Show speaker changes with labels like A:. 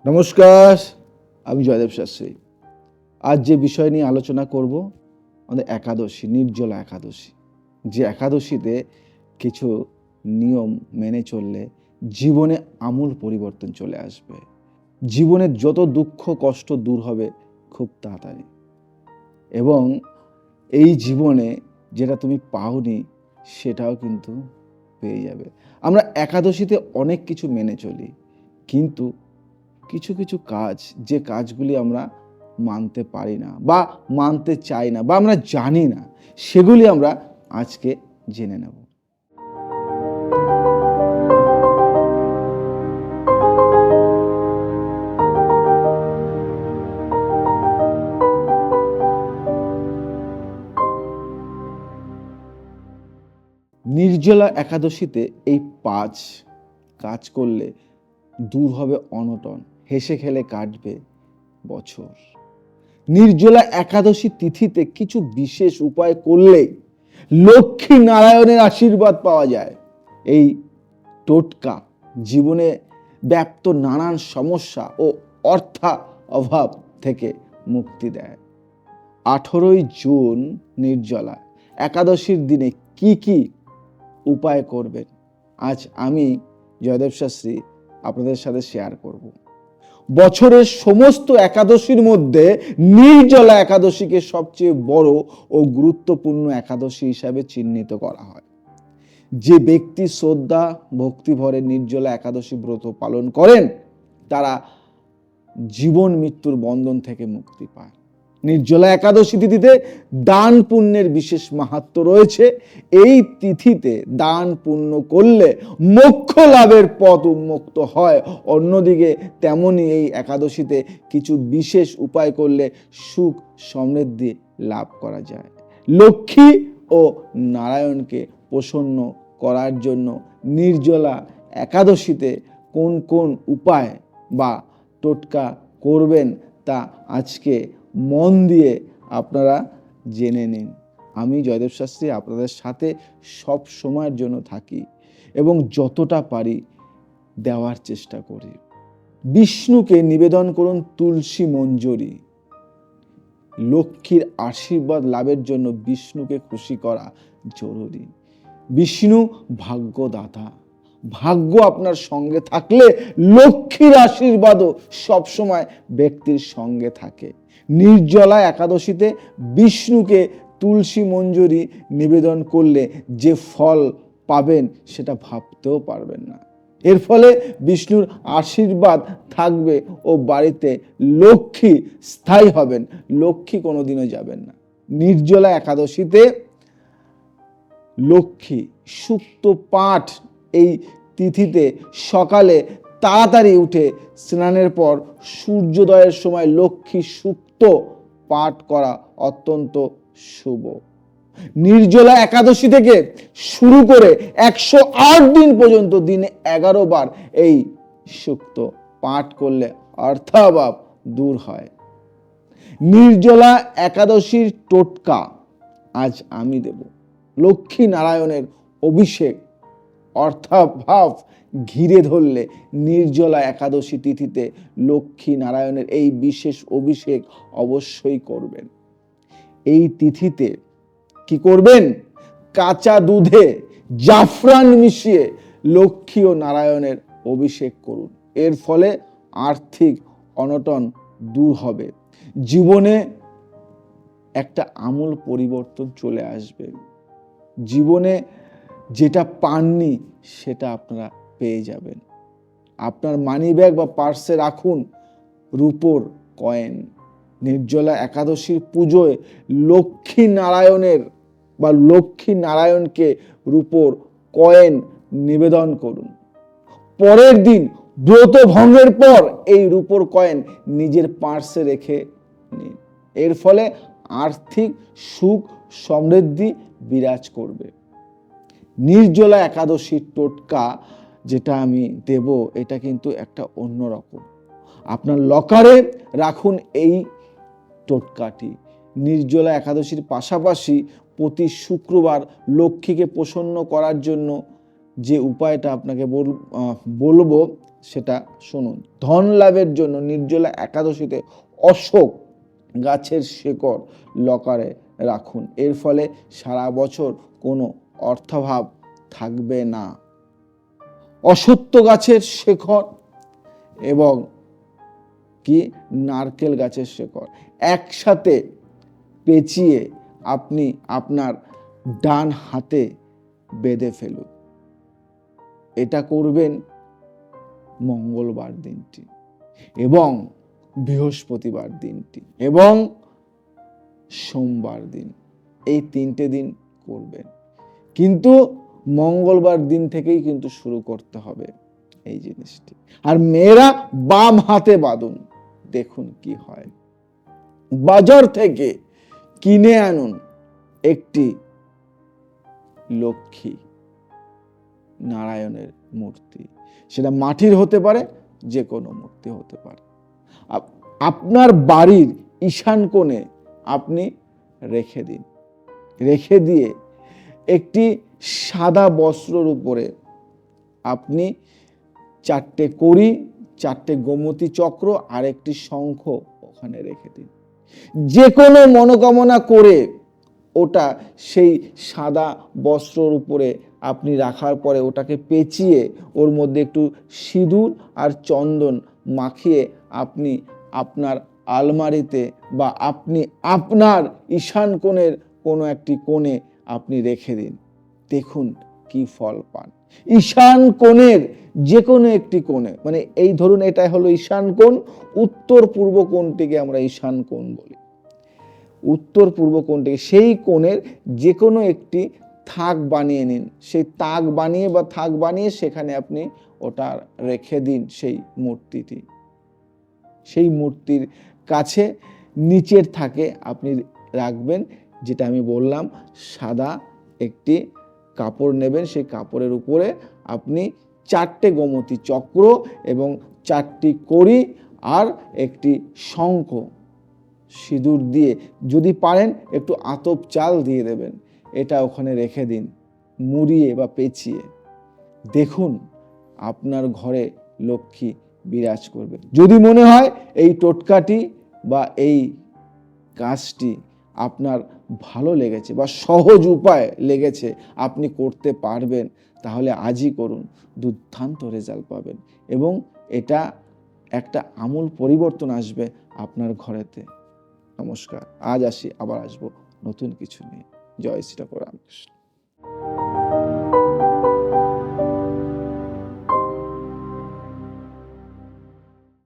A: নমস্কার, আমি জয়দেব শাস্ত্রী। আজ যে বিষয় নিয়ে আলোচনা করব আমাদের একাদশী, নির্জলা একাদশী। যে একাদশীতে কিছু নিয়ম মেনে চললে জীবনে আমূল পরিবর্তন চলে আসবে। জীবনের যত দুঃখ কষ্ট দূর হবে খুব তাড়াতাড়ি, এবং এই জীবনে যেটা তুমি পাওনি সেটাও কিন্তু পেয়ে যাবে। আমরা একাদশীতে অনেক কিছু মেনে চলি, কিন্তু কিছু কিছু কাজ, যে কাজগুলি আমরা মানতে পারি না বা মানতে চাই না বা আমরা জানি না, সেগুলি আমরা আজকে জেনে নেব। নির্জলা একাদশীতে এই 5 কাজ করলে দূর হবে অনটন, হেসে খেলে কাটবে বছর। নির্জলা একাদশী তিথিতে কিছু বিশেষ উপায় করলে লক্ষ্মী নারায়ণের আশীর্বাদ পাওয়া যায়। এই টোটকা জীবনে ব্যাপ্ত নানান সমস্যা ও অর্থা অভাব থেকে মুক্তি দেয়। 18ই জুন নির্জলা একাদশীর দিনে কি কি উপায় করবেন, আজ আমি জয়দেব শাস্ত্রী আপনাদের সাথে শেয়ার করব। বছরের সমস্ত একাদশীর মধ্যে নির্জলা একাদশীকে সবচেয়ে বড় ও গুরুত্বপূর্ণ একাদশী হিসাবে চিহ্নিত করা হয়। যে ব্যক্তি শ্রদ্ধা ভক্তি ভরে নির্জলা একাদশী ব্রত পালন করেন তারা জীবন মৃত্যুর বন্ধন থেকে মুক্তি পায়। নির্জলা একাদশী তিথিতে দান পুণ্যের বিশেষ মাহাত্ম্য রয়েছে। এই তিথিতে দান পুণ্য করলে মোক্ষ লাভের পথ উন্মুক্ত হয়। অন্যদিকে তেমনি এই একাদশীতে কিছু বিশেষ উপায় করলে সুখ সমৃদ্ধি লাভ করা যায়। লক্ষ্মী ও নারায়ণকে প্রসন্ন করার জন্য নির্জলা একাদশীতে কোন কোন উপায় বা টোটকা করবেন তা আজকে মন দিয়ে আপনারা জেনে নিন। আমি জয়দেব শাস্ত্রী আপনাদের সাথে সব সময়ের জন্য থাকি এবং যতটা পারি দেওয়ার চেষ্টা করি। বিষ্ণুকে নিবেদন করুন তুলসী মঞ্জরি। লক্ষ্মীর আশীর্বাদ লাভের জন্য বিষ্ণুকে খুশি করা জরুরি। বিষ্ণু ভাগ্যদাতা। ভাগ্য আপনার সঙ্গে থাকলে লক্ষ্মীর আশীর্বাদও সবসময় ব্যক্তির সঙ্গে থাকে। নির্জলা একাদশীতে বিষ্ণুকে তুলসী মঞ্জরি নিবেদন করলে যে ফল পাবেন সেটা ভাবতেও পারবেন না। এর ফলে বিষ্ণুর আশীর্বাদ থাকবে ও বাড়িতে লক্ষ্মী স্থায়ী হবেন, লক্ষ্মী কোনোদিনও যাবেন না। নির্জলা একাদশীতে লক্ষ্মী সুক্ত পাঠ, এই তিথিতে সকালে তাড়াতাড়ি উঠে স্নানের পর সূর্যোদয়ের সময় লক্ষ্মী সুক্ত পাঠ করা অত্যন্ত শুভ। নির্জলা একাদশী থেকে শুরু করে 108 দিন পর্যন্ত দিনে 11 বার এই সুক্ত পাঠ করলে অর্থাভাব দূর হয়। নির্জলা একাদশীর টোটকা আজ আমি দেব। লক্ষ্মী নারায়ণের অভিষেক অর্থাভাব ঘিরে ধরলে নির্জলা একাদশী তিথিতে লক্ষ্মী নারায়ণের এই বিশেষ অভিষেক অবশ্যই করবেন। এই তিথিতে কি করবেন? কাঁচা দুধে জাফরান মিশিয়ে লক্ষ্মী ও নারায়ণের অভিষেক করুন। এর ফলে আর্থিক অনটন দূর হবে, জীবনে একটা আমূল পরিবর্তন চলে আসবে। জীবনে যেটা পাননি সেটা আপনারা পেয়ে যাবেন। আপনার মানি ব্যাগ বা পার্সে রাখুন রূপোর কয়েন। নির্জলা একাদশীর পুজোয় লক্ষ্মী নারায়ণকে রূপোর কয়েন নিবেদন করুন। পরের দিন ব্রত ভঙ্গের পর এই রূপোর কয়েন নিজের পার্সে রেখে নিন। এর ফলে আর্থিক সুখ সমৃদ্ধি বিরাজ করবে। নির্জলা একাদশীর টোটকা যেটা আমি দেব এটা কিন্তু একটা অন্যরকম। আপনার লকারে রাখুন এই টোটকাটি। নির্জলা একাদশীর পাশাপাশি প্রতি শুক্রবার লক্ষ্মীকে প্রসন্ন করার জন্য যে উপায়টা আপনাকে বলবো সেটা শুনুন। ধন লাভের জন্য নির্জলা একাদশীতে অশোক গাছের শেকড় লকারে রাখুন। এর ফলে সারা বছর কোনো অর্থাভাব থাকবে না। অশ্বত্থ গাছের শেকড় এবং কি নারকেল গাছের শেকড় একসাথে পেঁচিয়ে আপনি আপনার ডান হাতে বেঁধে ফেলুন। এটা করবেন মঙ্গলবার দিনটি এবং বৃহস্পতিবার দিনটি এবং সোমবার দিন, এই 3টে দিন করবেন। কিন্তু মঙ্গলবার দিন থেকেই কিন্তু শুরু করতে হবে এই জিনিসটি। আর মেয়েরা বাম হাতে বাঁধুন, দেখুন কি হয়। বাজার থেকে কিনে আনুন একটি লক্ষ্মী নারায়ণের মূর্তি, সেটা মাটির হতে পারে, যে কোনো মূর্তি হতে পারে। আপনার বাড়ির ঈশান কোণে আপনি রেখে দিন। রেখে দিয়ে একটি সাদা বস্ত্রর উপরে আপনি 4টে কড়ি, 4টে গোমতী চক্র আর একটি শঙ্খ ওখানে রেখে দিন। যে কোনো মনোকামনা করে ওটা সেই সাদা বস্ত্রর উপরে আপনি রাখার পরে ওটাকে পেঁচিয়ে ওর মধ্যে একটু সিঁদুর আর চন্দন মাখিয়ে আপনি আপনার আলমারিতে বা আপনি আপনার ঈশান কোণের কোনো একটি কোণে আপনি রেখে দিন। দেখুন কি ফল পান। ঈশান কোণের যে কোনো একটি কোণে, মানে এই ধরুন এটা হলো ঈশান কোণ, উত্তর পূর্ব কোণটিকে আমরা ঈশান কোণ বলি। উত্তর পূর্ব কোণটিকে সেই কোণের যে কোনো একটি থাক বানিয়ে নিন। সেই তাক বানিয়ে বা থাক বানিয়ে সেখানে আপনি ওটা রেখে দিন। সেই মূর্তিটি, সেই মূর্তির কাছে নিচের থাকে আপনি রাখবেন, যেটা আমি বললাম, সাদা একটি কাপড় নেবেন। সেই কাপড়ের উপরে আপনি 4টে গোমতী চক্র এবং 4টি কড়ি আর একটি শঙ্খ সিঁদুর দিয়ে, যদি পারেন একটু আতপ চাল দিয়ে দেবেন, এটা ওখানে রেখে দিন মুড়িয়ে বা পেঁচিয়ে। দেখুন আপনার ঘরে লক্ষ্মী বিরাজ করবে। যদি মনে হয় এই টোটকাটি বা এই কাজটি আপনার ভালো লেগেছে বা সহজ উপায় লেগেছে, আপনি করতে পারবেন, তাহলে আজই করুন, দুর্দান্ত রেজাল্ট পাবেন এবং এটা একটা আমূল পরিবর্তন আসবে আপনার ঘরেতে। নমস্কার, আজ আসি, আবার আসবো নতুন কিছু নিয়ে। জয় শ্রী রামকৃষ্ণ।